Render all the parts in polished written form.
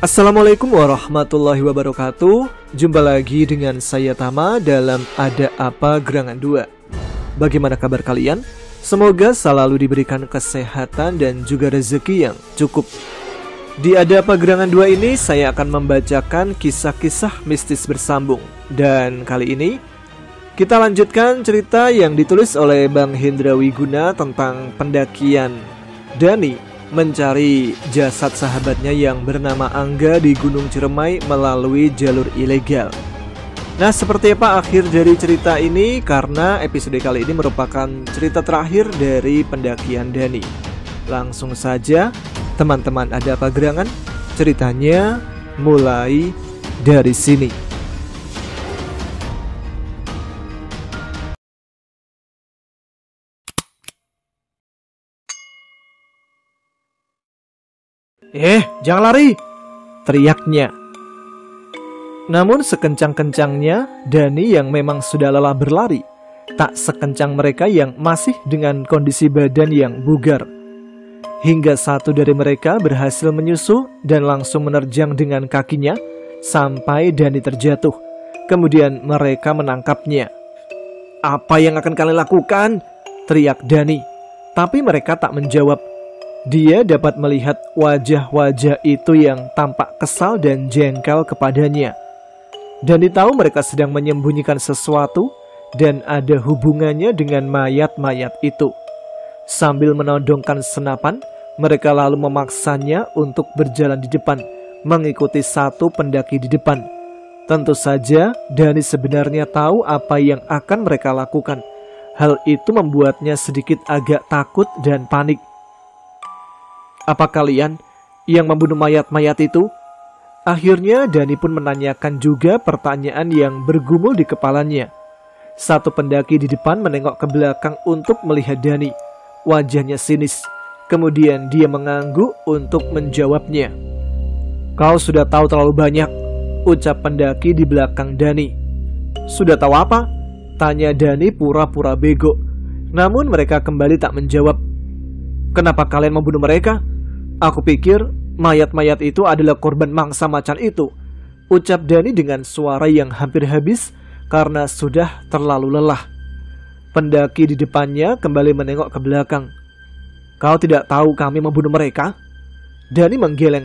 Assalamualaikum warahmatullahi wabarakatuh. Jumpa lagi dengan saya Tama dalam Ada Apa Gerangan 2. Bagaimana kabar kalian? Semoga selalu diberikan kesehatan dan juga rezeki yang cukup. Di Ada Apa Gerangan 2 ini saya akan membacakan kisah-kisah mistis bersambung. Dan kali ini kita lanjutkan cerita yang ditulis oleh Bang Hendra Wiguna tentang pendakian Dani mencari jasad sahabatnya yang bernama Angga di Gunung Ciremai melalui jalur ilegal. Nah, seperti apa akhir dari cerita ini? Karena episode kali ini merupakan cerita terakhir dari pendakian Dani. Langsung saja, teman-teman Ada Apa Gerangan, ceritanya mulai dari sini. Jangan lari!" teriaknya. Namun sekencang-kencangnya, Dani yang memang sudah lelah berlari tak sekencang mereka yang masih dengan kondisi badan yang bugar. Hingga satu dari mereka berhasil menyusul dan langsung menerjang dengan kakinya sampai Dani terjatuh. Kemudian mereka menangkapnya. "Apa yang akan kalian lakukan?" teriak Dani. Tapi mereka tak menjawab. Dia dapat melihat wajah-wajah itu yang tampak kesal dan jengkel kepadanya. Dani tahu mereka sedang menyembunyikan sesuatu dan ada hubungannya dengan mayat-mayat itu. Sambil menodongkan senapan, mereka lalu memaksanya untuk berjalan di depan, mengikuti satu pendaki di depan. Tentu saja Dani sebenarnya tahu apa yang akan mereka lakukan. Hal itu membuatnya sedikit agak takut dan panik. "Apa kalian yang membunuh mayat-mayat itu?" Akhirnya Dani pun menanyakan juga pertanyaan yang bergumul di kepalanya. Satu pendaki di depan menengok ke belakang untuk melihat Dani. Wajahnya sinis. Kemudian dia mengangguk untuk menjawabnya. "Kau sudah tahu terlalu banyak," ucap pendaki di belakang Dani. "Sudah tahu apa?" tanya Dani pura-pura bego. Namun mereka kembali tak menjawab. "Kenapa kalian membunuh mereka? Aku pikir mayat-mayat itu adalah korban mangsa macan itu," ucap Dani dengan suara yang hampir habis karena sudah terlalu lelah. Pendaki di depannya kembali menengok ke belakang. "Kau tidak tahu kami membunuh mereka?" Dani menggeleng.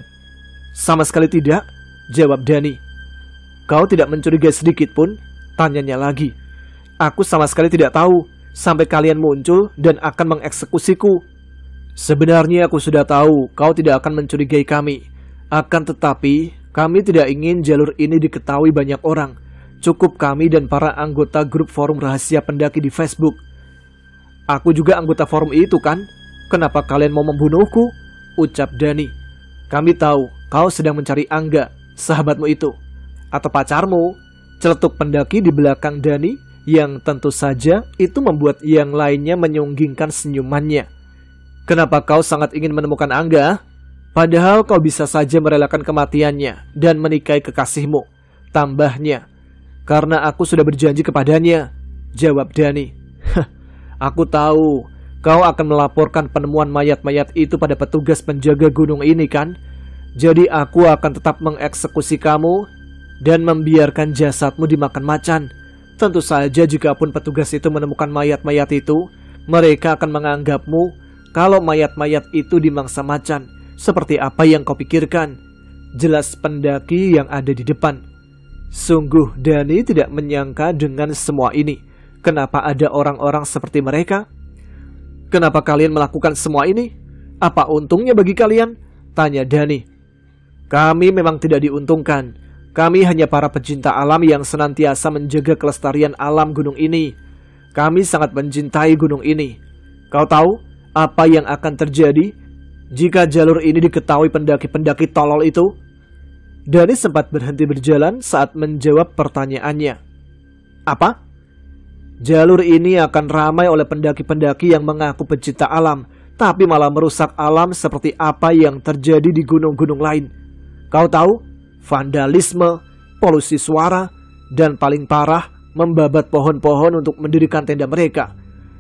"Sama sekali tidak," jawab Dani. "Kau tidak mencurigai sedikit pun?" tanyanya lagi. "Aku sama sekali tidak tahu sampai kalian muncul dan akan mengeksekusiku. Sebenarnya aku sudah tahu kau tidak akan mencurigai kami. Akan tetapi, kami tidak ingin jalur ini diketahui banyak orang. Cukup kami dan para anggota grup forum rahasia pendaki di Facebook." "Aku juga anggota forum itu kan? Kenapa kalian mau membunuhku?" ucap Dani. "Kami tahu kau sedang mencari Angga, sahabatmu itu. Atau pacarmu," celetuk pendaki di belakang Dani, yang tentu saja itu membuat yang lainnya menyunggingkan senyumannya. "Kenapa kau sangat ingin menemukan Angga? Padahal kau bisa saja merelakan kematiannya dan menikahi kekasihmu," tambahnya. "Karena aku sudah berjanji kepadanya," jawab Dani. "Aku tahu kau akan melaporkan penemuan mayat-mayat itu pada petugas penjaga gunung ini kan? Jadi aku akan tetap mengeksekusi kamu dan membiarkan jasadmu dimakan macan. Tentu saja jikapun petugas itu menemukan mayat-mayat itu, mereka akan menganggapmu kalau mayat-mayat itu dimangsa macan. Seperti apa yang kau pikirkan?" jelas pendaki yang ada di depan. Sungguh Dani tidak menyangka dengan semua ini. Kenapa ada orang-orang seperti mereka? "Kenapa kalian melakukan semua ini? Apa untungnya bagi kalian?" tanya Dani. "Kami memang tidak diuntungkan. Kami hanya para pecinta alam yang senantiasa menjaga kelestarian alam gunung ini. Kami sangat mencintai gunung ini. Kau tahu apa yang akan terjadi jika jalur ini diketahui pendaki-pendaki tolol itu?" Dani sempat berhenti berjalan saat menjawab pertanyaannya. "Apa?" "Jalur ini akan ramai oleh pendaki-pendaki yang mengaku pecinta alam, tapi malah merusak alam seperti apa yang terjadi di gunung-gunung lain. Kau tahu, vandalisme, polusi suara, dan paling parah, membabat pohon-pohon untuk mendirikan tenda mereka.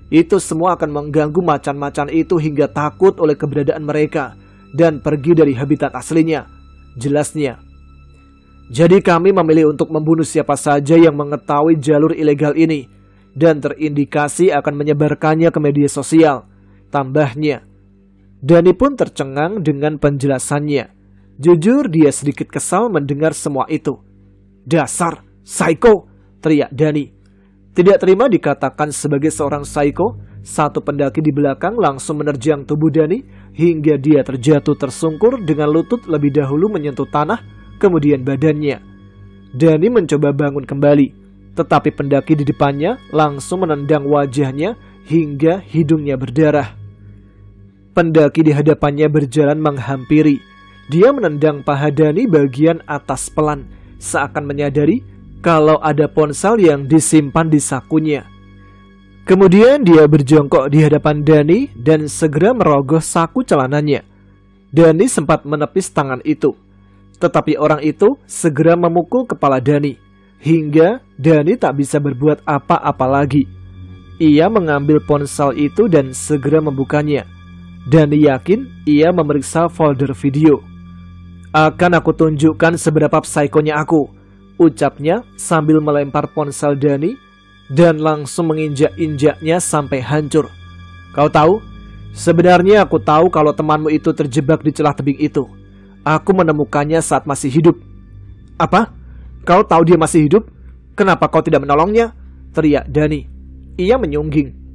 Itu semua akan mengganggu macan-macan itu hingga takut oleh keberadaan mereka dan pergi dari habitat aslinya. jelasnya. Jadi kami memilih untuk membunuh siapa saja yang mengetahui jalur ilegal ini dan terindikasi akan menyebarkannya ke media sosial, tambahnya. Dani pun tercengang dengan penjelasannya. Jujur dia sedikit kesal mendengar semua itu. Dasar psycho, teriak Dani. Tidak terima dikatakan sebagai seorang psycho, satu pendaki di belakang langsung menerjang tubuh Dani hingga dia terjatuh tersungkur dengan lutut lebih dahulu menyentuh tanah, kemudian badannya. Dani mencoba bangun kembali, tetapi pendaki di depannya langsung menendang wajahnya hingga hidungnya berdarah. Pendaki di hadapannya berjalan menghampiri. Dia menendang paha Dani bagian atas pelan, seakan menyadari kalau ada ponsel yang disimpan di sakunya. Kemudian dia berjongkok di hadapan Dani dan segera merogoh saku celananya. Dani sempat menepis tangan itu, tetapi orang itu segera memukul kepala Dani, hingga Dani tak bisa berbuat apa-apa lagi. Ia mengambil ponsel itu dan segera membukanya. Dani yakin ia memeriksa folder video. Akan aku tunjukkan seberapa psikonya aku, ucapnya sambil melempar ponsel Dani dan langsung menginjak-injaknya sampai hancur. Kau tahu, sebenarnya aku tahu kalau temanmu itu terjebak di celah tebing itu. Aku menemukannya saat masih hidup. Apa? Kau tahu dia masih hidup? Kenapa kau tidak menolongnya? Teriak Dani. Ia menyungging.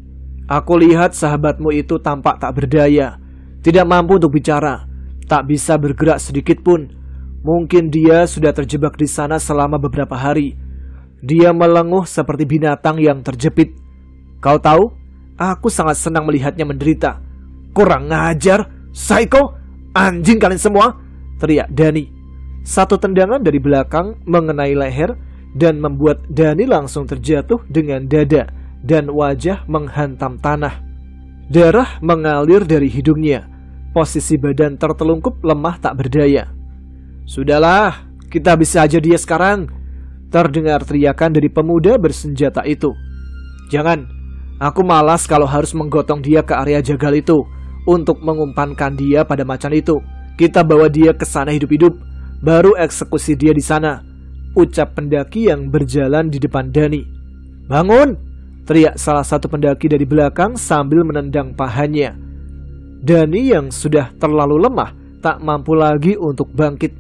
Aku lihat sahabatmu itu tampak tak berdaya, tidak mampu untuk bicara, tak bisa bergerak sedikit pun. Mungkin dia sudah terjebak di sana selama beberapa hari. Dia melenguh seperti binatang yang terjepit. Kau tahu, aku sangat senang melihatnya menderita. Kurang ngajar, psycho, anjing kalian semua, teriak Dani. Satu tendangan dari belakang mengenai leher dan membuat Dani langsung terjatuh dengan dada dan wajah menghantam tanah. Darah mengalir dari hidungnya. Posisi badan tertelungkup lemah tak berdaya. Sudahlah, kita bisa aja dia sekarang, terdengar teriakan dari pemuda bersenjata itu. Jangan, aku malas kalau harus menggotong dia ke area jagal itu untuk mengumpankan dia pada macan itu. Kita bawa dia ke sana hidup-hidup, baru eksekusi dia di sana, ucap pendaki yang berjalan di depan Dani. Bangun, teriak salah satu pendaki dari belakang sambil menendang pahanya. Dani yang sudah terlalu lemah tak mampu lagi untuk bangkit.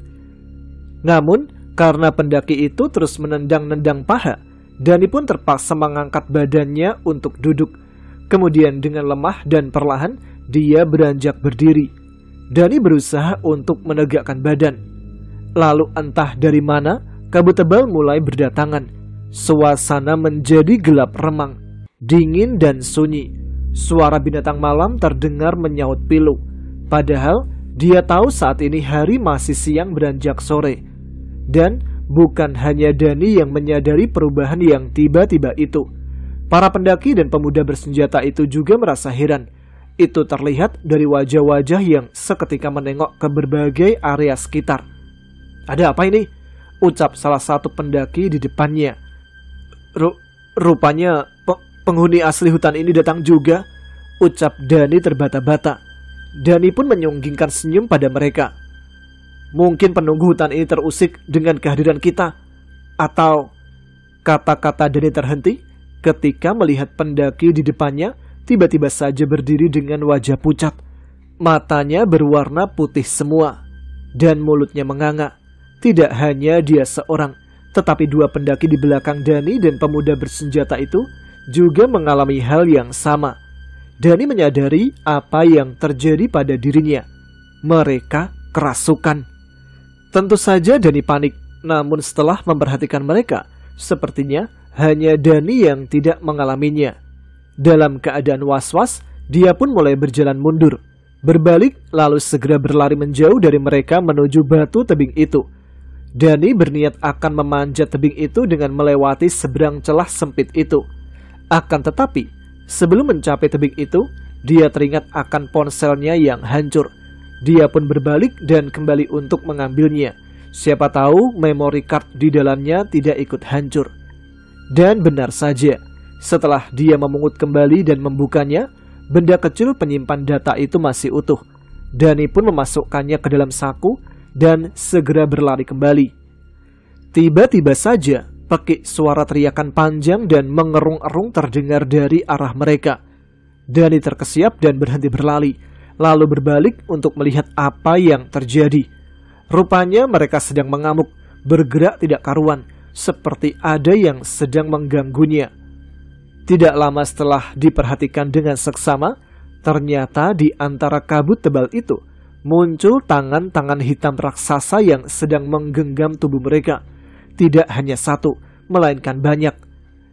Namun karena pendaki itu terus menendang-nendang paha, Dani pun terpaksa mengangkat badannya untuk duduk. Kemudian dengan lemah dan perlahan dia beranjak berdiri. Dani berusaha untuk menegakkan badan. Lalu entah dari mana kabut tebal mulai berdatangan. Suasana menjadi gelap remang, dingin dan sunyi. Suara binatang malam terdengar menyaut pilu. Padahal dia tahu saat ini hari masih siang beranjak sore. Dan bukan hanya Dani yang menyadari perubahan yang tiba-tiba itu. Para pendaki dan pemuda bersenjata itu juga merasa heran. Itu terlihat dari wajah-wajah yang seketika menengok ke berbagai area sekitar. Ada apa ini? Ucap salah satu pendaki di depannya. Rupanya penghuni asli hutan ini datang juga, ucap Dani terbata-bata. Dani pun menyunggingkan senyum pada mereka. Mungkin penunggu hutan ini terusik dengan kehadiran kita. Atau kata-kata Dani terhenti ketika melihat pendaki di depannya tiba-tiba saja berdiri dengan wajah pucat. Matanya berwarna putih semua dan mulutnya menganga. Tidak hanya dia seorang, tetapi dua pendaki di belakang Dani dan pemuda bersenjata itu juga mengalami hal yang sama. Dani menyadari apa yang terjadi pada dirinya. Mereka kerasukan. Tentu saja Dani panik, namun setelah memperhatikan mereka, sepertinya hanya Dani yang tidak mengalaminya. Dalam keadaan was-was, dia pun mulai berjalan mundur, berbalik lalu segera berlari menjauh dari mereka menuju batu tebing itu. Dani berniat akan memanjat tebing itu dengan melewati seberang celah sempit itu. Akan tetapi, sebelum mencapai tebing itu, dia teringat akan ponselnya yang hancur. Dia pun berbalik dan kembali untuk mengambilnya. Siapa tahu memory card di dalamnya tidak ikut hancur. Dan benar saja, setelah dia memungut kembali dan membukanya, benda kecil penyimpan data itu masih utuh. Dani pun memasukkannya ke dalam saku dan segera berlari kembali. Tiba-tiba saja pekik suara teriakan panjang dan mengerung-erung terdengar dari arah mereka. Dani terkesiap dan berhenti berlari, lalu berbalik untuk melihat apa yang terjadi. Rupanya mereka sedang mengamuk, bergerak tidak karuan, seperti ada yang sedang mengganggunya. Tidak lama setelah diperhatikan dengan seksama, ternyata di antara kabut tebal itu muncul tangan-tangan hitam raksasa yang sedang menggenggam tubuh mereka. Tidak hanya satu, melainkan banyak.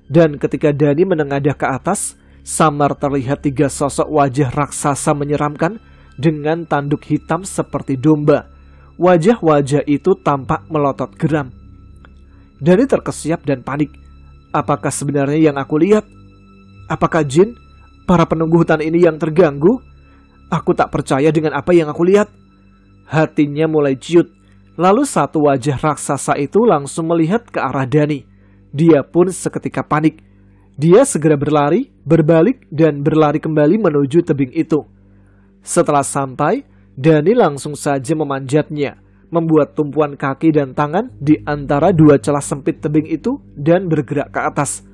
Dan ketika Dani menengadah ke atas, samar terlihat 3 sosok wajah raksasa menyeramkan dengan tanduk hitam seperti domba. Wajah-wajah itu tampak melotot geram. Dani terkesiap dan panik. Apakah sebenarnya yang aku lihat? Apakah jin? Para penunggu hutan ini yang terganggu? Aku tak percaya dengan apa yang aku lihat. Hatinya mulai ciut. Lalu satu wajah raksasa itu langsung melihat ke arah Dani. Dia pun seketika panik. Dia segera berlari, berbalik, dan berlari kembali menuju tebing itu. Setelah sampai, Dani langsung saja memanjatnya, membuat tumpuan kaki dan tangan di antara 2 celah sempit tebing itu dan bergerak ke atas.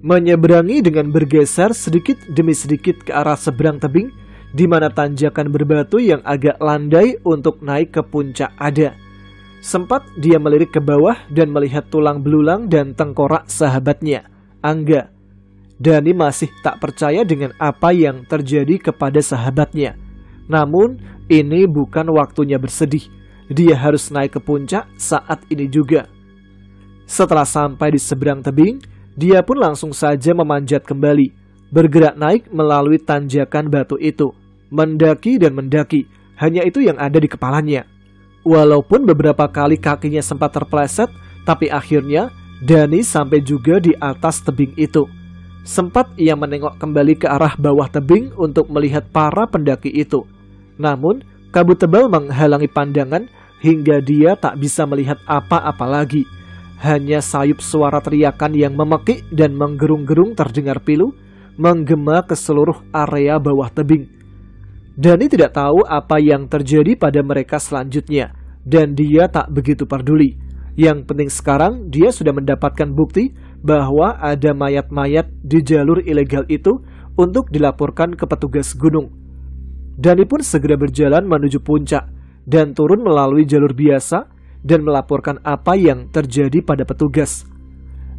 Menyeberangi dengan bergeser sedikit demi sedikit ke arah seberang tebing, di mana tanjakan berbatu yang agak landai untuk naik ke puncak ada. Sempat dia melirik ke bawah dan melihat tulang belulang dan tengkorak sahabatnya, Angga. Dani masih tak percaya dengan apa yang terjadi kepada sahabatnya. Namun, ini bukan waktunya bersedih. Dia harus naik ke puncak saat ini juga. Setelah sampai di seberang tebing, dia pun langsung saja memanjat kembali, bergerak naik melalui tanjakan batu itu, mendaki dan mendaki. Hanya itu yang ada di kepalanya. Walaupun beberapa kali kakinya sempat terpeleset, tapi akhirnya Dani sampai juga di atas tebing itu. Sempat ia menengok kembali ke arah bawah tebing untuk melihat para pendaki itu. Namun, kabut tebal menghalangi pandangan hingga dia tak bisa melihat apa-apa lagi. Hanya sayup suara teriakan yang memekik dan menggerung-gerung terdengar pilu, menggema ke seluruh area bawah tebing. Dani tidak tahu apa yang terjadi pada mereka selanjutnya, dan dia tak begitu peduli. Yang penting sekarang dia sudah mendapatkan bukti bahwa ada mayat-mayat di jalur ilegal itu untuk dilaporkan ke petugas gunung. Dani pun segera berjalan menuju puncak dan turun melalui jalur biasa dan melaporkan apa yang terjadi pada petugas.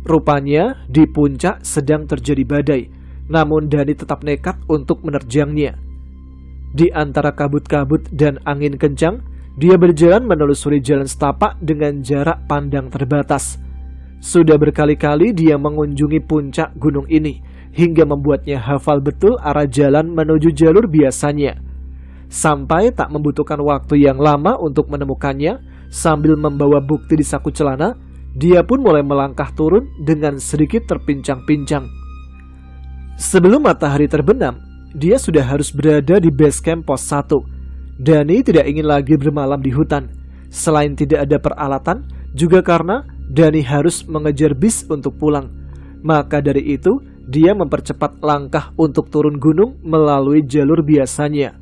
Rupanya di puncak sedang terjadi badai, namun Dani tetap nekat untuk menerjangnya. Di antara kabut-kabut dan angin kencang, dia berjalan menelusuri jalan setapak dengan jarak pandang terbatas. Sudah berkali-kali dia mengunjungi puncak gunung ini, hingga membuatnya hafal betul arah jalan menuju jalur biasanya. Sampai tak membutuhkan waktu yang lama untuk menemukannya, sambil membawa bukti di saku celana, dia pun mulai melangkah turun dengan sedikit terpincang-pincang. Sebelum matahari terbenam, dia sudah harus berada di base camp pos 1. Dani tidak ingin lagi bermalam di hutan. Selain tidak ada peralatan, juga karena Dani harus mengejar bis untuk pulang. Maka dari itu, dia mempercepat langkah untuk turun gunung melalui jalur biasanya.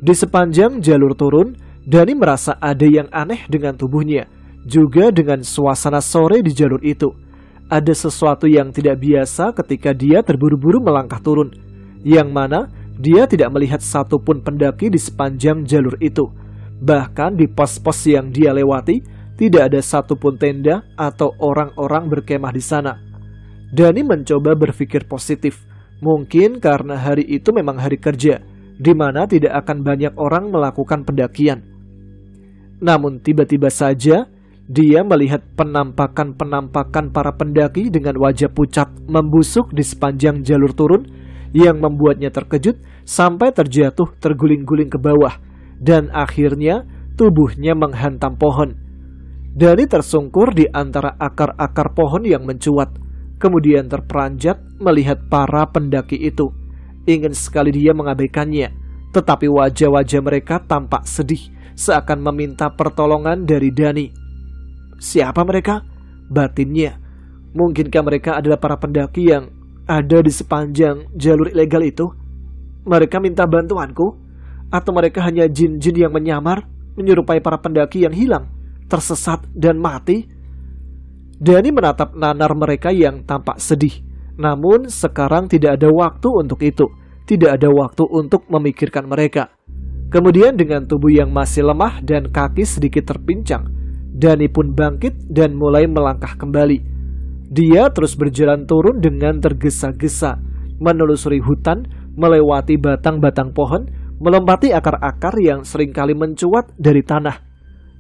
Di sepanjang jalur turun, Dani merasa ada yang aneh dengan tubuhnya, juga dengan suasana sore di jalur itu. Ada sesuatu yang tidak biasa ketika dia terburu-buru melangkah turun, yang mana dia tidak melihat satupun pendaki di sepanjang jalur itu. Bahkan di pos-pos yang dia lewati, tidak ada satupun tenda atau orang-orang berkemah di sana. Dani mencoba berpikir positif. Mungkin karena hari itu memang hari kerja, di mana tidak akan banyak orang melakukan pendakian. Namun tiba-tiba saja, dia melihat penampakan-penampakan para pendaki dengan wajah pucat membusuk di sepanjang jalur turun, yang membuatnya terkejut sampai terjatuh terguling-guling ke bawah, dan akhirnya tubuhnya menghantam pohon. Dani tersungkur di antara akar-akar pohon yang mencuat, kemudian terperanjat melihat para pendaki itu. Ingin sekali dia mengabaikannya, tetapi wajah-wajah mereka tampak sedih, seakan meminta pertolongan dari Dani. Siapa mereka? Batinnya. Mungkinkah mereka adalah para pendaki yang ada di sepanjang jalur ilegal itu? Mereka minta bantuanku? Atau mereka hanya jin-jin yang menyamar? menyerupai para pendaki yang hilang, tersesat dan mati. Dani menatap nanar mereka yang tampak sedih. Namun sekarang tidak ada waktu untuk itu. Tidak ada waktu untuk memikirkan mereka. Kemudian dengan tubuh yang masih lemah dan kaki sedikit terpincang, Dani pun bangkit dan mulai melangkah kembali. Dia terus berjalan turun dengan tergesa-gesa, menelusuri hutan, melewati batang-batang pohon, melompati akar-akar yang seringkali mencuat dari tanah.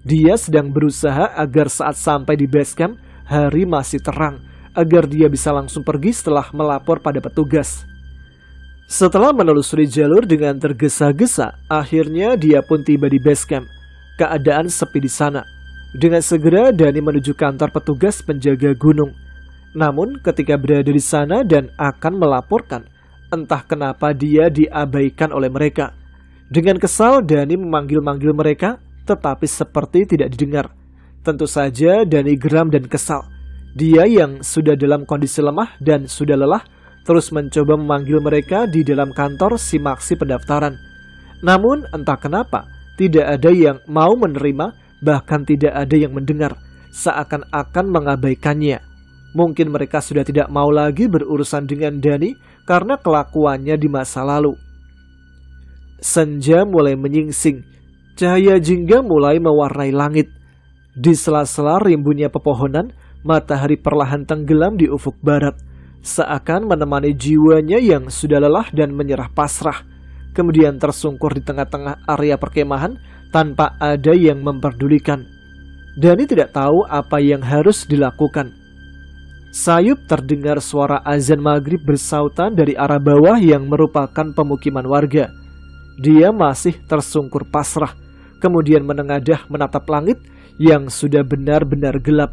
Dia sedang berusaha agar saat sampai di base camp, hari masih terang, agar dia bisa langsung pergi setelah melapor pada petugas. Setelah menelusuri jalur dengan tergesa-gesa, akhirnya dia pun tiba di base camp. Keadaan sepi di sana. Dengan segera Dani menuju kantor petugas penjaga gunung. Namun ketika berada di sana dan akan melaporkan, entah kenapa dia diabaikan oleh mereka. Dengan kesal Dani memanggil-manggil mereka, tetapi seperti tidak didengar. Tentu saja Dani geram dan kesal. Dia yang sudah dalam kondisi lemah dan sudah lelah, terus mencoba memanggil mereka di dalam kantor simaksi pendaftaran. Namun entah kenapa, tidak ada yang mau menerima, bahkan tidak ada yang mendengar, seakan-akan mengabaikannya. Mungkin mereka sudah tidak mau lagi berurusan dengan Dani karena kelakuannya di masa lalu. Senja mulai menyingsing, cahaya jingga mulai mewarnai langit. Di sela-sela rimbunnya pepohonan, matahari perlahan tenggelam di ufuk barat, seakan menemani jiwanya yang sudah lelah dan menyerah pasrah, kemudian tersungkur di tengah-tengah area perkemahan tanpa ada yang memperdulikan. Dani tidak tahu apa yang harus dilakukan. Sayup terdengar suara azan maghrib bersautan dari arah bawah yang merupakan pemukiman warga. Dia masih tersungkur pasrah, kemudian menengadah menatap langit yang sudah benar-benar gelap.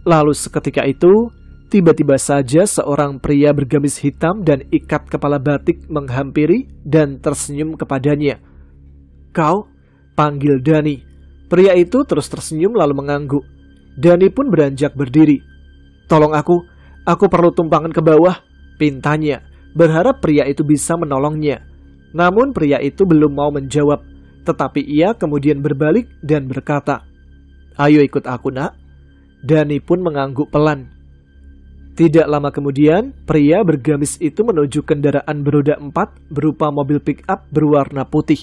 Lalu seketika itu, tiba-tiba saja seorang pria bergamis hitam dan ikat kepala batik menghampiri dan tersenyum kepadanya. "Kau?" panggil Dani. Pria itu terus tersenyum lalu mengangguk. Dani pun beranjak berdiri. "Tolong aku perlu tumpangan ke bawah," pintanya, berharap pria itu bisa menolongnya. Namun pria itu belum mau menjawab, tetapi ia kemudian berbalik dan berkata, "Ayo ikut aku, nak." Dani pun mengangguk pelan. Tidak lama kemudian, pria bergamis itu menuju kendaraan beroda 4 berupa mobil pick-up berwarna putih.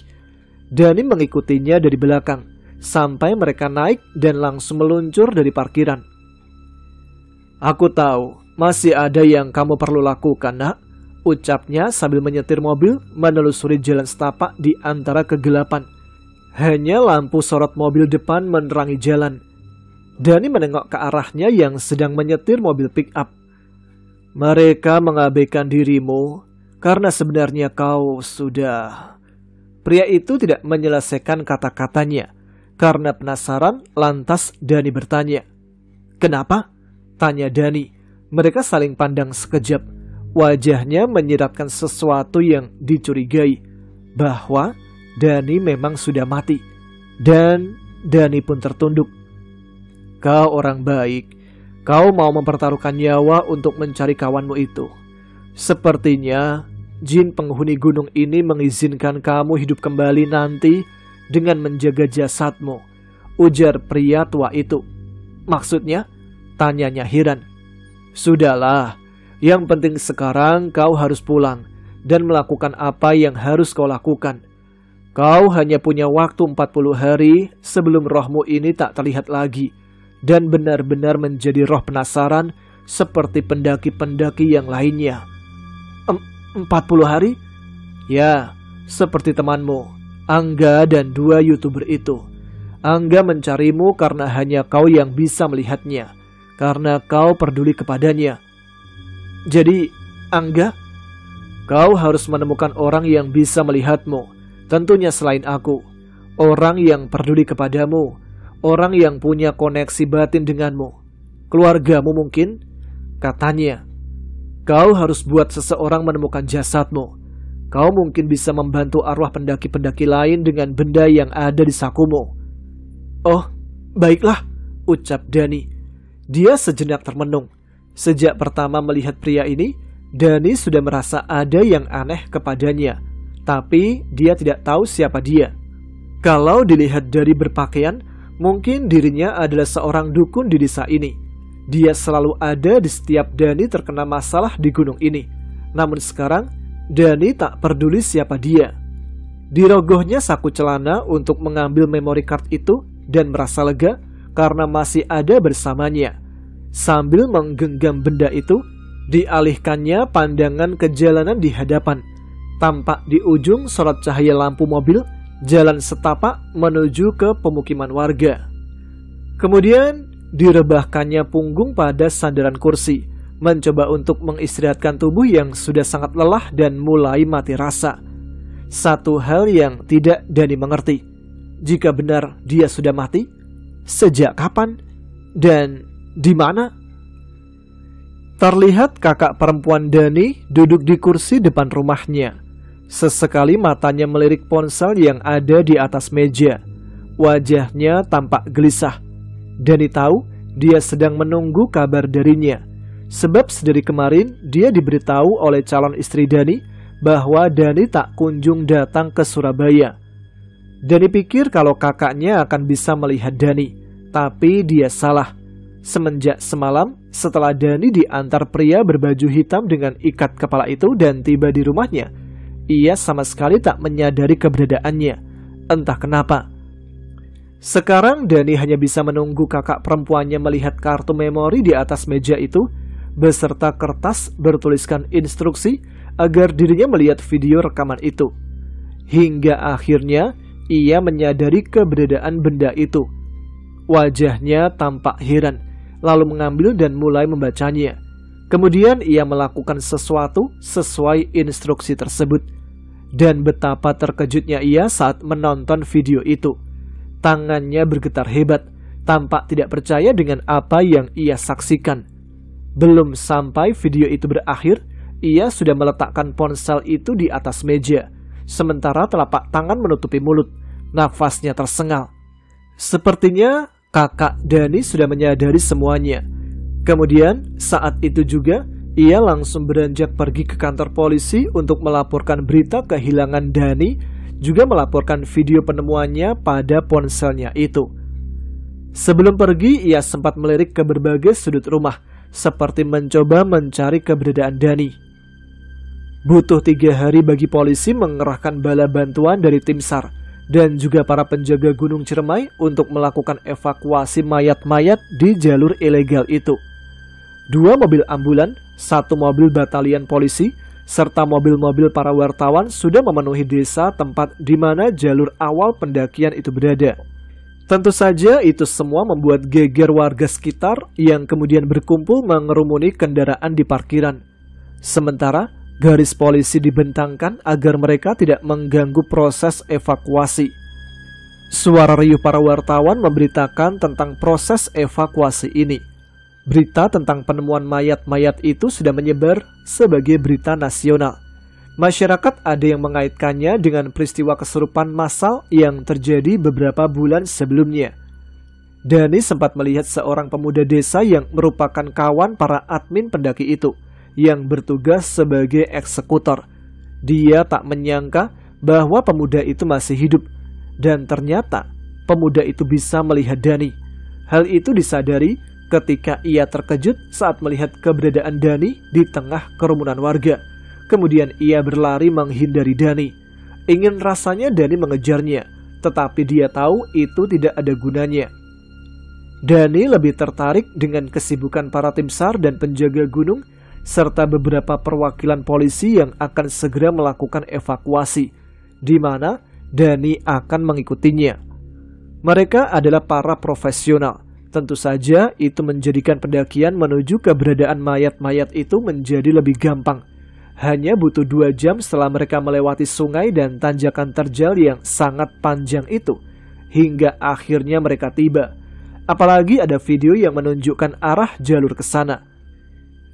Dani mengikutinya dari belakang, sampai mereka naik dan langsung meluncur dari parkiran. "Aku tahu, masih ada yang kamu perlu lakukan, nak," ucapnya sambil menyetir mobil menelusuri jalan setapak di antara kegelapan. Hanya lampu sorot mobil depan menerangi jalan. Dani menengok ke arahnya yang sedang menyetir mobil pick-up. "Mereka mengabaikan dirimu karena sebenarnya kau sudah..." Pria itu tidak menyelesaikan kata-katanya. Karena penasaran, lantas Dani bertanya. "Kenapa?" tanya Dani. Mereka saling pandang sekejap. Wajahnya menyiratkan sesuatu yang dicurigai, bahwa Dani memang sudah mati. Dan Dani pun tertunduk. "Kau orang baik. Kau mau mempertaruhkan nyawa untuk mencari kawanmu itu. Sepertinya jin penghuni gunung ini mengizinkan kamu hidup kembali nanti dengan menjaga jasadmu," ujar pria tua itu. "Maksudnya?" tanyanya heran. "Sudahlah, yang penting sekarang kau harus pulang dan melakukan apa yang harus kau lakukan. Kau hanya punya waktu 40 hari sebelum rohmu ini tak terlihat lagi dan benar-benar menjadi roh penasaran seperti pendaki-pendaki yang lainnya." 40 hari? "Ya, seperti temanmu, Angga dan 2 YouTuber itu. Angga mencarimu karena hanya kau yang bisa melihatnya, karena kau peduli kepadanya." "Jadi, Angga?" "Kau harus menemukan orang yang bisa melihatmu, tentunya selain aku. Orang yang peduli kepadamu, orang yang punya koneksi batin denganmu. Keluargamu mungkin," katanya. "Kau harus buat seseorang menemukan jasadmu. Kau mungkin bisa membantu arwah pendaki-pendaki lain dengan benda yang ada di sakumu." "Oh, baiklah," ucap Dani. Dia sejenak termenung. Sejak pertama melihat pria ini, Dani sudah merasa ada yang aneh kepadanya, tapi dia tidak tahu siapa dia. Kalau dilihat dari berpakaian, mungkin dirinya adalah seorang dukun di desa ini. Dia selalu ada di setiap Dani terkena masalah di gunung ini. Namun sekarang, Dani tak peduli siapa dia. Dirogohnya saku celana untuk mengambil memory card itu dan merasa lega karena masih ada bersamanya. Sambil menggenggam benda itu, dialihkannya pandangan ke jalanan di hadapan. Tampak di ujung sorot cahaya lampu mobil, jalan setapak menuju ke pemukiman warga. Kemudian direbahkannya punggung pada sandaran kursi, mencoba untuk mengistirahatkan tubuh yang sudah sangat lelah dan mulai mati rasa. Satu hal yang tidak Dani mengerti, jika benar dia sudah mati, sejak kapan dan di mana? Terlihat kakak perempuan Dani duduk di kursi depan rumahnya. Sesekali matanya melirik ponsel yang ada di atas meja. Wajahnya tampak gelisah. Dani tahu dia sedang menunggu kabar darinya. Sebab sedari kemarin dia diberitahu oleh calon istri Dani bahwa Dani tak kunjung datang ke Surabaya. Dani pikir kalau kakaknya akan bisa melihat Dani, tapi dia salah. Semenjak semalam, setelah Dani diantar pria berbaju hitam dengan ikat kepala itu dan tiba di rumahnya, ia sama sekali tak menyadari keberadaannya. Entah kenapa. Sekarang Dani hanya bisa menunggu kakak perempuannya melihat kartu memori di atas meja itu, beserta kertas bertuliskan instruksi agar dirinya melihat video rekaman itu. Hingga akhirnya ia menyadari keberadaan benda itu. Wajahnya tampak heran, lalu mengambil dan mulai membacanya. Kemudian ia melakukan sesuatu sesuai instruksi tersebut. Dan betapa terkejutnya ia saat menonton video itu. Tangannya bergetar hebat, tampak tidak percaya dengan apa yang ia saksikan. Belum sampai video itu berakhir, ia sudah meletakkan ponsel itu di atas meja. Sementara telapak tangan menutupi mulut, nafasnya tersengal. Sepertinya kakak Dani sudah menyadari semuanya. Kemudian saat itu juga ia langsung beranjak pergi ke kantor polisi untuk melaporkan berita kehilangan Dani, juga melaporkan video penemuannya pada ponselnya itu. Sebelum pergi, ia sempat melirik ke berbagai sudut rumah, seperti mencoba mencari keberadaan Dani. Butuh 3 hari bagi polisi mengerahkan bala bantuan dari tim SAR dan juga para penjaga Gunung Ciremai untuk melakukan evakuasi mayat-mayat di jalur ilegal itu. 2 mobil ambulan, 1 mobil batalion polisi, serta mobil-mobil para wartawan sudah memenuhi desa tempat di mana jalur awal pendakian itu berada. Tentu saja itu semua membuat geger warga sekitar yang kemudian berkumpul mengerumuni kendaraan di parkiran. Sementara garis polisi dibentangkan agar mereka tidak mengganggu proses evakuasi. Suara riuh para wartawan memberitakan tentang proses evakuasi ini. Berita tentang penemuan mayat-mayat itu sudah menyebar sebagai berita nasional. Masyarakat ada yang mengaitkannya dengan peristiwa kesurupan massal yang terjadi beberapa bulan sebelumnya. Dani sempat melihat seorang pemuda desa yang merupakan kawan para admin pendaki itu, yang bertugas sebagai eksekutor. Dia tak menyangka bahwa pemuda itu masih hidup, dan ternyata pemuda itu bisa melihat Dani. Hal itu disadari ketika ia terkejut saat melihat keberadaan Dani di tengah kerumunan warga. Kemudian ia berlari menghindari Dani. Ingin rasanya Dani mengejarnya, tetapi dia tahu itu tidak ada gunanya. Dani lebih tertarik dengan kesibukan para tim SAR dan penjaga gunung, serta beberapa perwakilan polisi yang akan segera melakukan evakuasi, di mana Dani akan mengikutinya. Mereka adalah para profesional. Tentu saja itu menjadikan pendakian menuju keberadaan mayat-mayat itu menjadi lebih gampang. Hanya butuh 2 jam setelah mereka melewati sungai dan tanjakan terjal yang sangat panjang itu, hingga akhirnya mereka tiba. Apalagi ada video yang menunjukkan arah jalur ke sana.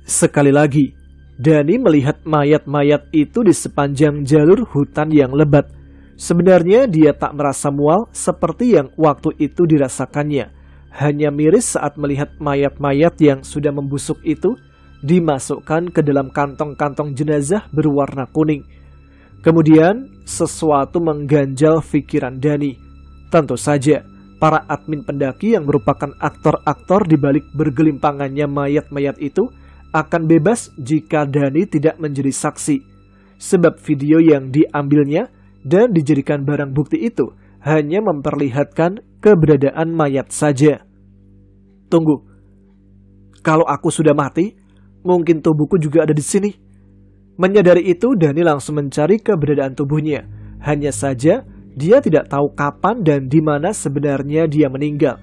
Sekali lagi, Dani melihat mayat-mayat itu di sepanjang jalur hutan yang lebat. Sebenarnya dia tak merasa mual seperti yang waktu itu dirasakannya. Hanya miris saat melihat mayat-mayat yang sudah membusuk itu dimasukkan ke dalam kantong-kantong jenazah berwarna kuning. Kemudian sesuatu mengganjal pikiran Dani. Tentu saja, para admin pendaki yang merupakan aktor-aktor di balik bergelimpangannya mayat-mayat itu akan bebas jika Dani tidak menjadi saksi. Sebab video yang diambilnya dan dijadikan barang bukti itu hanya memperlihatkan keberadaan mayat saja. Tunggu, kalau aku sudah mati, mungkin tubuhku juga ada di sini. Menyadari itu, Dani langsung mencari keberadaan tubuhnya. Hanya saja, dia tidak tahu kapan dan di mana sebenarnya dia meninggal.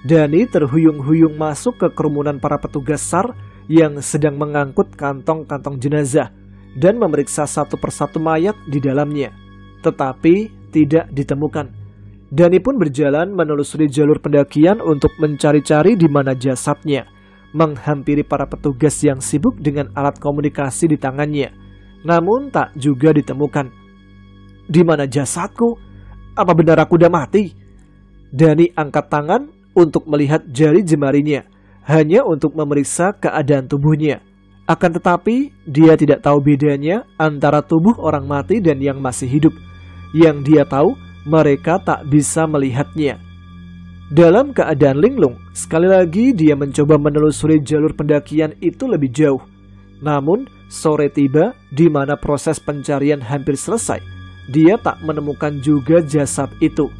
Dani terhuyung-huyung masuk ke kerumunan para petugas SAR yang sedang mengangkut kantong-kantong jenazah dan memeriksa satu persatu mayat di dalamnya. Tetapi tidak ditemukan. Dani pun berjalan menelusuri jalur pendakian untuk mencari-cari di mana jasadnya, menghampiri para petugas yang sibuk dengan alat komunikasi di tangannya. Namun tak juga ditemukan. Di mana jasadku? Apa benar aku udah mati? Dani angkat tangan untuk melihat jari jemarinya, hanya untuk memeriksa keadaan tubuhnya. Akan tetapi, dia tidak tahu bedanya antara tubuh orang mati dan yang masih hidup. Yang dia tahu, mereka tak bisa melihatnya. Dalam keadaan linglung, sekali lagi dia mencoba menelusuri jalur pendakian itu lebih jauh. Namun, sore tiba di mana proses pencarian hampir selesai. Dia tak menemukan juga jasad itu.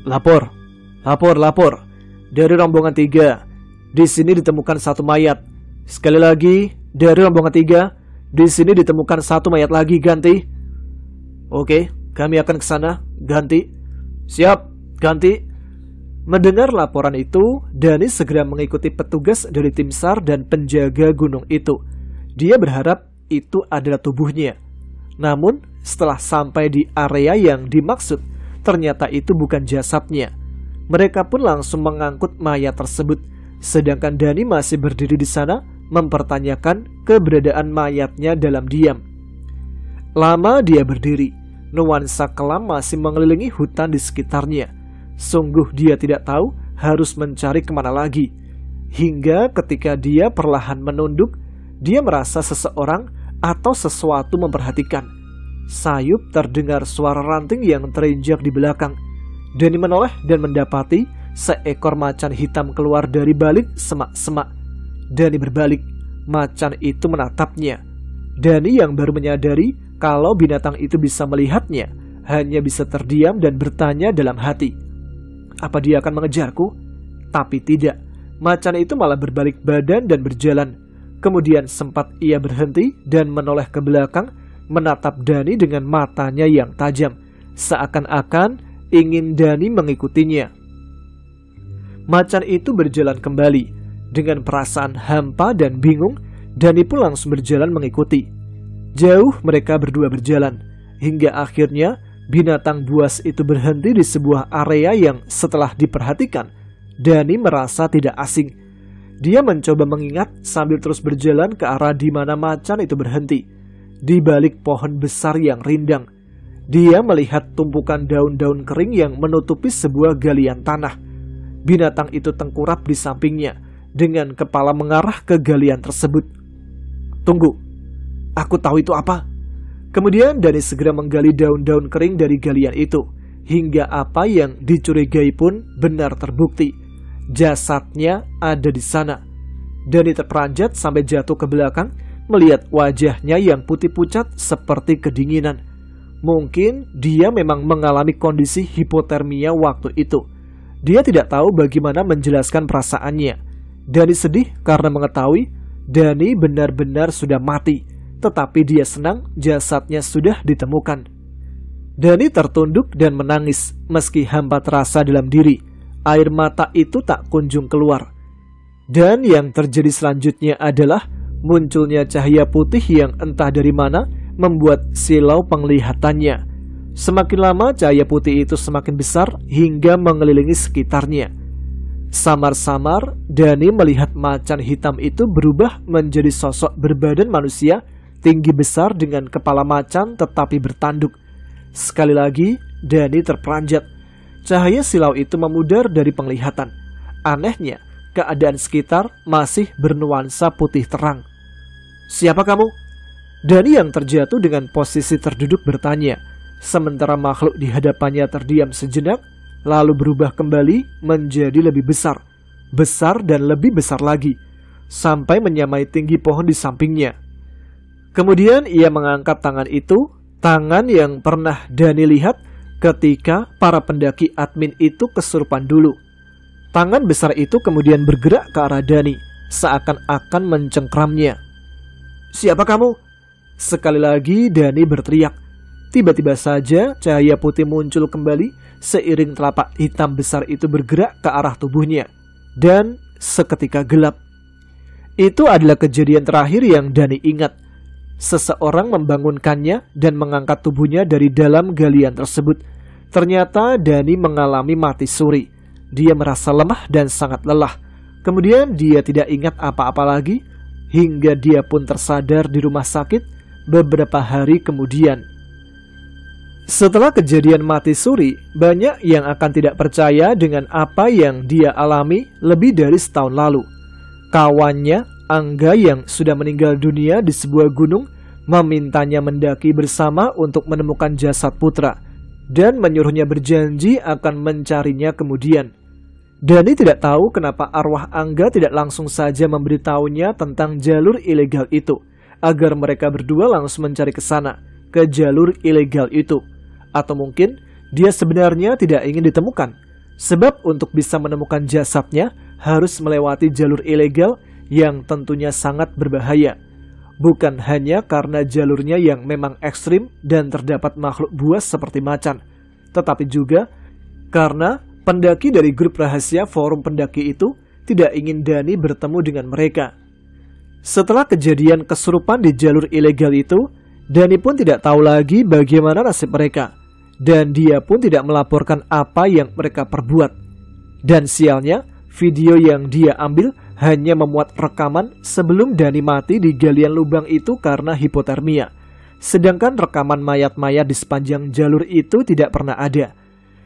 Lapor. Dari rombongan 3, di sini ditemukan satu mayat. Sekali lagi, dari rombongan 3, di sini ditemukan satu mayat lagi, ganti. Oke, kami akan ke sana, ganti. Siap, ganti. Mendengar laporan itu, Dani segera mengikuti petugas dari tim SAR dan penjaga gunung itu. Dia berharap itu adalah tubuhnya. Namun, setelah sampai di area yang dimaksud, ternyata itu bukan jasadnya. Mereka pun langsung mengangkut mayat tersebut, sedangkan Dani masih berdiri di sana mempertanyakan keberadaan mayatnya dalam diam. Lama dia berdiri, nuansa kelam masih mengelilingi hutan di sekitarnya. Sungguh dia tidak tahu harus mencari kemana lagi. Hingga ketika dia perlahan menunduk, dia merasa seseorang atau sesuatu memperhatikan. Sayup terdengar suara ranting yang terinjak di belakang. Dani menoleh dan mendapati seekor macan hitam keluar dari balik semak-semak. Dani berbalik, macan itu menatapnya. Dani yang baru menyadari kalau binatang itu bisa melihatnya, hanya bisa terdiam dan bertanya dalam hati, apa dia akan mengejarku? Tapi tidak, macan itu malah berbalik badan dan berjalan. Kemudian sempat ia berhenti dan menoleh ke belakang, menatap Dani dengan matanya yang tajam, seakan-akan ingin Dani mengikutinya. Macan itu berjalan kembali. Dengan perasaan hampa dan bingung, Dani pun langsung berjalan mengikuti. Jauh mereka berdua berjalan, hingga akhirnya binatang buas itu berhenti di sebuah area yang setelah diperhatikan, Dani merasa tidak asing. Dia mencoba mengingat sambil terus berjalan ke arah di mana macan itu berhenti, di balik pohon besar yang rindang. Dia melihat tumpukan daun-daun kering yang menutupi sebuah galian tanah. Binatang itu tengkurap di sampingnya, dengan kepala mengarah ke galian tersebut. Tunggu, aku tahu itu apa. Kemudian Dani segera menggali daun-daun kering dari galian itu, hingga apa yang dicurigai pun benar terbukti. Jasadnya ada di sana. Dani terperanjat sampai jatuh ke belakang, melihat wajahnya yang putih pucat seperti kedinginan. Mungkin dia memang mengalami kondisi hipotermia waktu itu. Dia tidak tahu bagaimana menjelaskan perasaannya. Dani sedih karena mengetahui Dani benar-benar sudah mati, tetapi dia senang jasadnya sudah ditemukan. Dani tertunduk dan menangis meski hampa terasa dalam diri. Air mata itu tak kunjung keluar. Dan yang terjadi selanjutnya adalah munculnya cahaya putih yang entah dari mana membuat silau penglihatannya. Semakin lama cahaya putih itu semakin besar hingga mengelilingi sekitarnya. Samar-samar Dani melihat macan hitam itu berubah menjadi sosok berbadan manusia, tinggi besar dengan kepala macan tetapi bertanduk. Sekali lagi Dani terperanjat. Cahaya silau itu memudar dari penglihatan. Anehnya, keadaan sekitar masih bernuansa putih terang. Siapa kamu? Dani yang terjatuh dengan posisi terduduk bertanya. sementara makhluk di hadapannya terdiam sejenak, lalu berubah kembali menjadi lebih besar, besar dan lebih besar lagi, sampai menyamai tinggi pohon di sampingnya. Kemudian ia mengangkat tangan itu, tangan yang pernah Dani lihat ketika para pendaki admin itu kesurupan dulu. Tangan besar itu kemudian bergerak ke arah Dani, seakan-akan mencengkramnya. "Siapa kamu?" Sekali lagi Dani berteriak. Tiba-tiba saja cahaya putih muncul kembali seiring telapak hitam besar itu bergerak ke arah tubuhnya, dan seketika gelap. Itu adalah kejadian terakhir yang Dani ingat. Seseorang membangunkannya dan mengangkat tubuhnya dari dalam galian tersebut. Ternyata Dani mengalami mati suri. Dia merasa lemah dan sangat lelah. Kemudian dia tidak ingat apa-apa lagi, hingga dia pun tersadar di rumah sakit beberapa hari kemudian. Setelah kejadian mati suri, banyak yang akan tidak percaya dengan apa yang dia alami lebih dari setahun lalu. Kawannya, Angga yang sudah meninggal dunia di sebuah gunung, memintanya mendaki bersama untuk menemukan jasad putra, dan menyuruhnya berjanji akan mencarinya kemudian. Dani tidak tahu kenapa arwah Angga tidak langsung saja memberitahunya tentang jalur ilegal itu, agar mereka berdua langsung mencari ke sana, ke jalur ilegal itu. Atau mungkin dia sebenarnya tidak ingin ditemukan, sebab untuk bisa menemukan jasadnya harus melewati jalur ilegal yang tentunya sangat berbahaya. Bukan hanya karena jalurnya yang memang ekstrim dan terdapat makhluk buas seperti macan, tetapi juga karena pendaki dari grup rahasia forum pendaki itu tidak ingin Dani bertemu dengan mereka. Setelah kejadian kesurupan di jalur ilegal itu, Dani pun tidak tahu lagi bagaimana nasib mereka, dan dia pun tidak melaporkan apa yang mereka perbuat. Dan sialnya, video yang dia ambil hanya memuat rekaman sebelum Dani mati di galian lubang itu karena hipotermia. Sedangkan rekaman mayat-mayat di sepanjang jalur itu tidak pernah ada.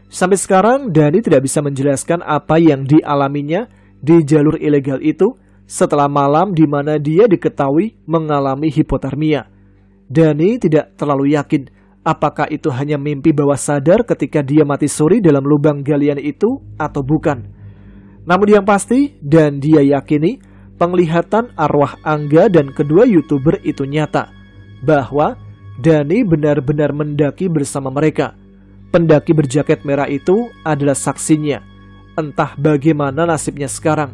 Sampai sekarang Dani tidak bisa menjelaskan apa yang dialaminya di jalur ilegal itu setelah malam di mana dia diketahui mengalami hipotermia. Dani tidak terlalu yakin apakah itu hanya mimpi bawah sadar ketika dia mati suri dalam lubang galian itu atau bukan. Namun yang pasti, dan dia yakini, penglihatan arwah Angga dan kedua YouTuber itu nyata, bahwa Dani benar-benar mendaki bersama mereka. Pendaki berjaket merah itu adalah saksinya. Entah bagaimana nasibnya sekarang.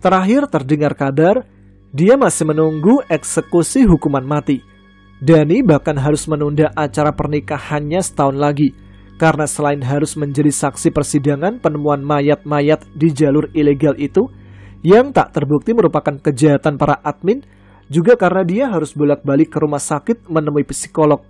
Terakhir terdengar kabar, dia masih menunggu eksekusi hukuman mati. Dani bahkan harus menunda acara pernikahannya setahun lagi, karena selain harus menjadi saksi persidangan penemuan mayat-mayat di jalur ilegal itu, yang tak terbukti merupakan kejahatan para admin, juga karena dia harus bolak-balik ke rumah sakit menemui psikolog.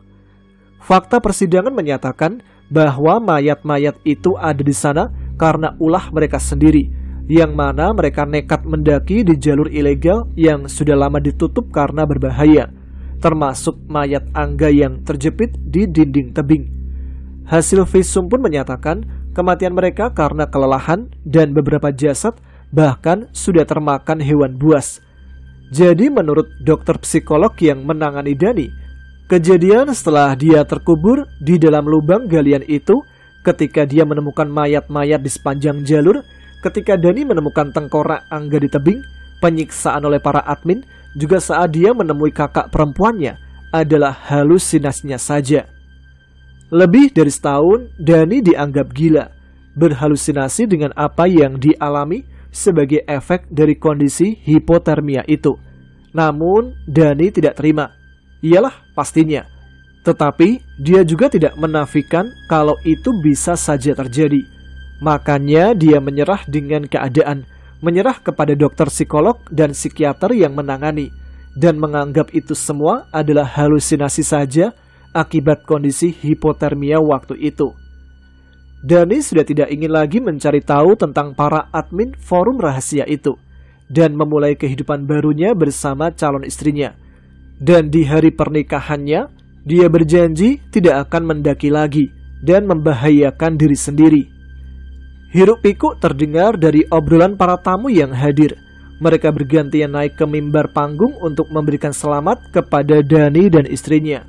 Fakta persidangan menyatakan bahwa mayat-mayat itu ada di sana karena ulah mereka sendiri, yang mana mereka nekat mendaki di jalur ilegal yang sudah lama ditutup karena berbahaya, termasuk mayat Angga yang terjepit di dinding tebing. Hasil visum pun menyatakan kematian mereka karena kelelahan dan beberapa jasad bahkan sudah termakan hewan buas. Jadi menurut dokter psikolog yang menangani Dani, kejadian setelah dia terkubur di dalam lubang galian itu, ketika dia menemukan mayat-mayat di sepanjang jalur, ketika Dani menemukan tengkorak Angga di tebing, penyiksaan oleh para admin, juga saat dia menemui kakak perempuannya, adalah halusinasinya saja. Lebih dari setahun, Dani dianggap gila, berhalusinasi dengan apa yang dialami sebagai efek dari kondisi hipotermia itu. Namun, Dani tidak terima. Iyalah, pastinya. Tetapi, dia juga tidak menafikan kalau itu bisa saja terjadi. Makanya, dia menyerah dengan keadaan, menyerah kepada dokter psikolog dan psikiater yang menangani, dan menganggap itu semua adalah halusinasi saja akibat kondisi hipotermia waktu itu. Dani sudah tidak ingin lagi mencari tahu tentang para admin forum rahasia itu, dan memulai kehidupan barunya bersama calon istrinya. Dan di hari pernikahannya, dia berjanji tidak akan mendaki lagi dan membahayakan diri sendiri. Hiruk-pikuk terdengar dari obrolan para tamu yang hadir. Mereka bergantian naik ke mimbar panggung untuk memberikan selamat kepada Dani dan istrinya.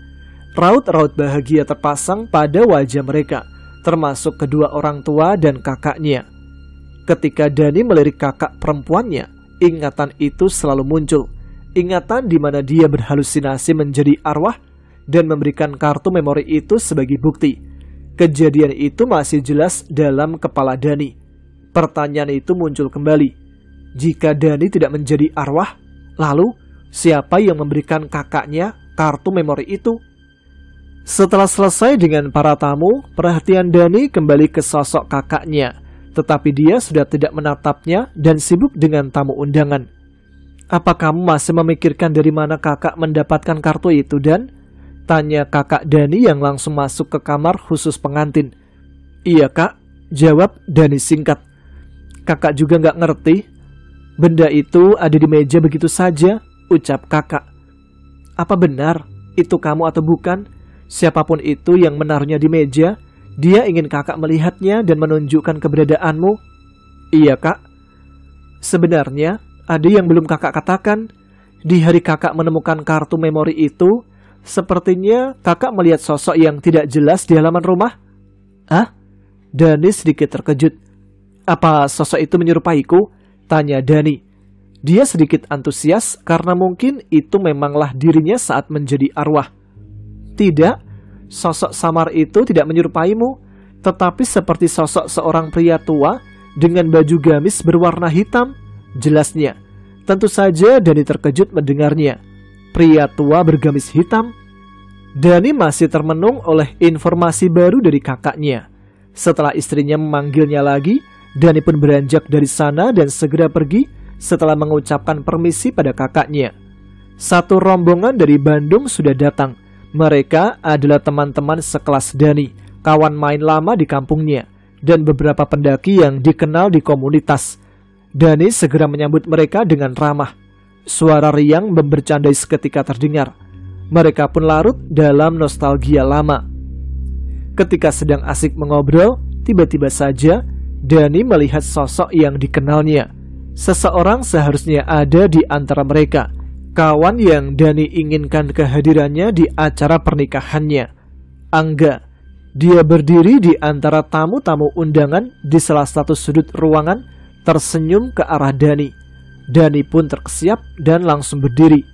Raut-raut bahagia terpasang pada wajah mereka, termasuk kedua orang tua dan kakaknya. Ketika Dani melirik kakak perempuannya, ingatan itu selalu muncul. Ingatan di mana dia berhalusinasi menjadi arwah dan memberikan kartu memori itu sebagai bukti. Kejadian itu masih jelas dalam kepala Dani. Pertanyaan itu muncul kembali. Jika Dani tidak menjadi arwah, lalu siapa yang memberikan kakaknya kartu memori itu? Setelah selesai dengan para tamu, perhatian Dani kembali ke sosok kakaknya. Tetapi dia sudah tidak menatapnya dan sibuk dengan tamu undangan. "Apa kamu masih memikirkan dari mana kakak mendapatkan kartu itu, Dan?" tanya kakak Dani yang langsung masuk ke kamar khusus pengantin. "Iya kak," jawab Dani singkat. "Kakak juga nggak ngerti. Benda itu ada di meja begitu saja," ucap kakak. "Apa benar itu kamu atau bukan? Siapapun itu yang menaruhnya di meja, dia ingin kakak melihatnya dan menunjukkan keberadaanmu." "Iya kak." "Sebenarnya ada yang belum kakak katakan. Di hari kakak menemukan kartu memori itu, sepertinya kakak melihat sosok yang tidak jelas di halaman rumah." "Hah?" Dani sedikit terkejut. "Apa sosok itu menyerupaiku?" tanya Dani. Dia sedikit antusias karena mungkin itu memanglah dirinya saat menjadi arwah. "Tidak, sosok samar itu tidak menyerupaimu, tetapi seperti sosok seorang pria tua dengan baju gamis berwarna hitam," jelasnya. Tentu saja Dani terkejut mendengarnya. Pria tua bergamis hitam? Dani masih termenung oleh informasi baru dari kakaknya. Setelah istrinya memanggilnya lagi, Dani pun beranjak dari sana dan segera pergi setelah mengucapkan permisi pada kakaknya. Satu rombongan dari Bandung sudah datang. Mereka adalah teman-teman sekelas Dani, kawan main lama di kampungnya, dan beberapa pendaki yang dikenal di komunitas. Dani segera menyambut mereka dengan ramah. Suara riang membercandai seketika terdengar. Mereka pun larut dalam nostalgia lama. Ketika sedang asik mengobrol, tiba-tiba saja Dani melihat sosok yang dikenalnya. Seseorang seharusnya ada di antara mereka. Kawan yang Dani inginkan kehadirannya di acara pernikahannya. Angga. Dia berdiri di antara tamu-tamu undangan di salah satu sudut ruangan, tersenyum ke arah Dani. Dani pun terkesiap dan langsung berdiri.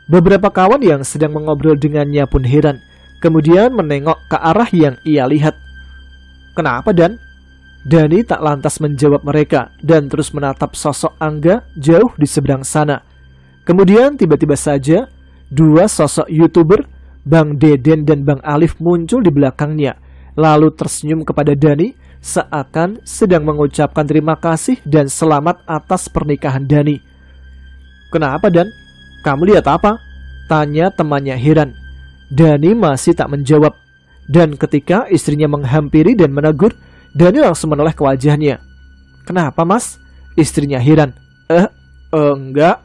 Beberapa kawan yang sedang mengobrol dengannya pun heran, kemudian menengok ke arah yang ia lihat. "Kenapa, Dan?" Dani tak lantas menjawab mereka dan terus menatap sosok Angga jauh di seberang sana. Kemudian tiba-tiba saja dua sosok YouTuber, Bang Deden dan Bang Alif, muncul di belakangnya, lalu tersenyum kepada Dani seakan sedang mengucapkan terima kasih dan selamat atas pernikahan Dani. "Kenapa, Dan? Kamu lihat apa?" tanya temannya heran. Dani masih tak menjawab, dan ketika istrinya menghampiri dan menegur, Dani langsung menoleh ke wajahnya. "Kenapa, Mas?" istrinya heran. Enggak."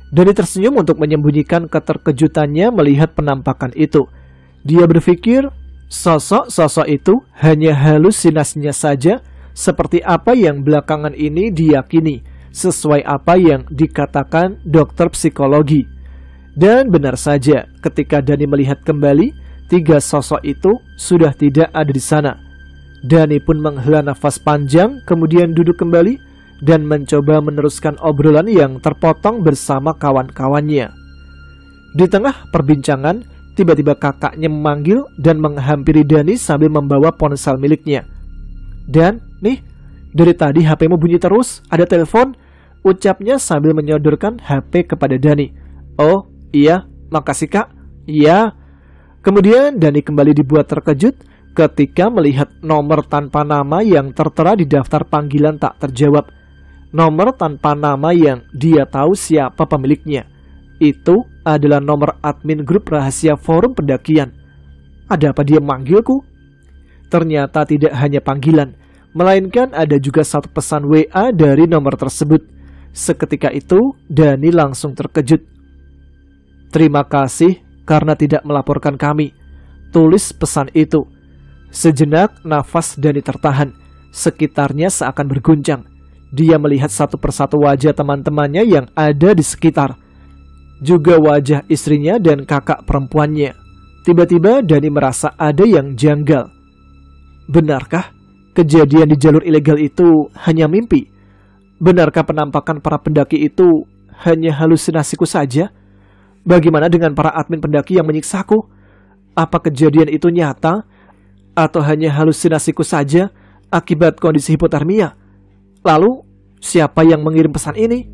Dani tersenyum untuk menyembunyikan keterkejutannya melihat penampakan itu. Dia berpikir sosok-sosok itu hanya halusinasinya saja, seperti apa yang belakangan ini diyakini, sesuai apa yang dikatakan dokter psikologi. Dan benar saja, ketika Dani melihat kembali, tiga sosok itu sudah tidak ada di sana. Dani pun menghela nafas panjang, kemudian duduk kembali dan mencoba meneruskan obrolan yang terpotong bersama kawan-kawannya. Di tengah perbincangan, tiba-tiba kakaknya memanggil dan menghampiri Dani sambil membawa ponsel miliknya. "Dan, nih, dari tadi HP-mu bunyi terus, ada telepon," ucapnya sambil menyodorkan HP kepada Dani. "Oh, iya, makasih kak." "Iya." Kemudian Dani kembali dibuat terkejut ketika melihat nomor tanpa nama yang tertera di daftar panggilan tak terjawab. Nomor tanpa nama yang dia tahu siapa pemiliknya. Itu adalah nomor admin grup rahasia forum pendakian. Ada apa dia manggilku? Ternyata tidak hanya panggilan, melainkan ada juga satu pesan WA dari nomor tersebut. Seketika itu Dani langsung terkejut. "Terima kasih karena tidak melaporkan kami," tulis pesan itu. Sejenak nafas Dani tertahan. Sekitarnya seakan berguncang. Dia melihat satu persatu wajah teman-temannya yang ada di sekitar, juga wajah istrinya dan kakak perempuannya. Tiba-tiba Dani merasa ada yang janggal. Benarkah kejadian di jalur ilegal itu hanya mimpi? Benarkah penampakan para pendaki itu hanya halusinasiku saja? Bagaimana dengan para admin pendaki yang menyiksaku? Apa kejadian itu nyata atau hanya halusinasiku saja akibat kondisi hipotermia? Lalu, siapa yang mengirim pesan ini?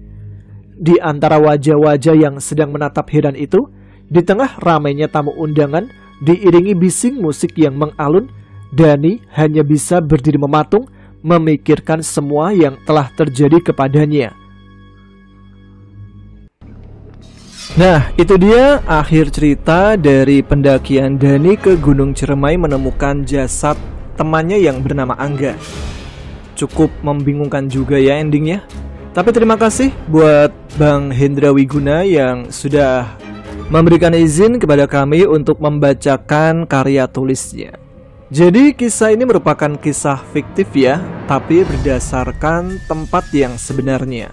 Di antara wajah-wajah yang sedang menatap heran itu, di tengah ramainya tamu undangan, diiringi bising musik yang mengalun, Dani hanya bisa berdiri mematung, memikirkan semua yang telah terjadi kepadanya. Nah, itu dia akhir cerita dari pendakian Dani ke Gunung Ciremai menemukan jasad temannya yang bernama Angga. Cukup membingungkan juga ya endingnya. Tapi terima kasih buat Bang Hendra Wiguna yang sudah memberikan izin kepada kami untuk membacakan karya tulisnya. Jadi kisah ini merupakan kisah fiktif ya, tapi berdasarkan tempat yang sebenarnya.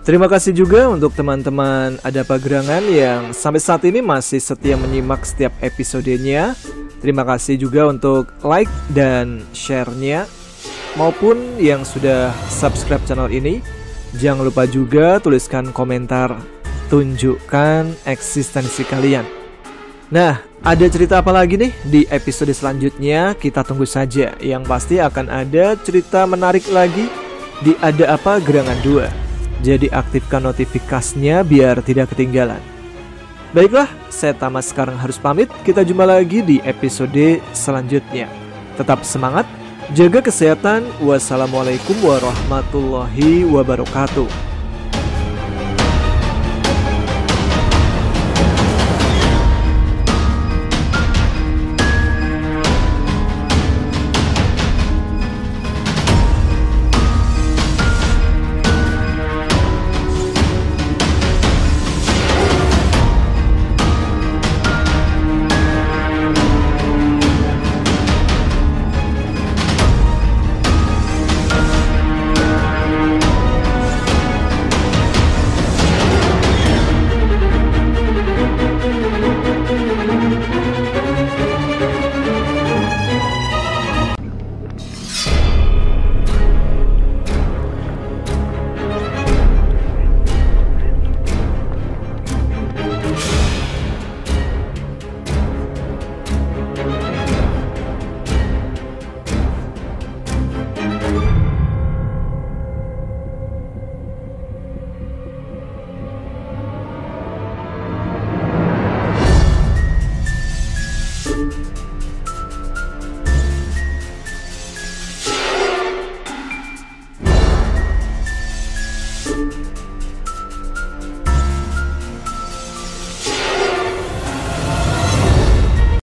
Terima kasih juga untuk teman-teman Adapa Gerangan yang sampai saat ini masih setia menyimak setiap episodenya. Terima kasih juga untuk like dan share-nya, maupun yang sudah subscribe channel ini. Jangan lupa juga tuliskan komentar, tunjukkan eksistensi kalian. Nah, ada cerita apa lagi nih di episode selanjutnya? Kita tunggu saja. Yang pasti akan ada cerita menarik lagi di Ada Apa Gerangan 2. Jadi aktifkan notifikasinya biar tidak ketinggalan. Baiklah, saya Tama sekarang harus pamit. Kita jumpa lagi di episode selanjutnya. Tetap semangat, jaga kesehatan. Wassalamualaikum warahmatullahi wabarakatuh.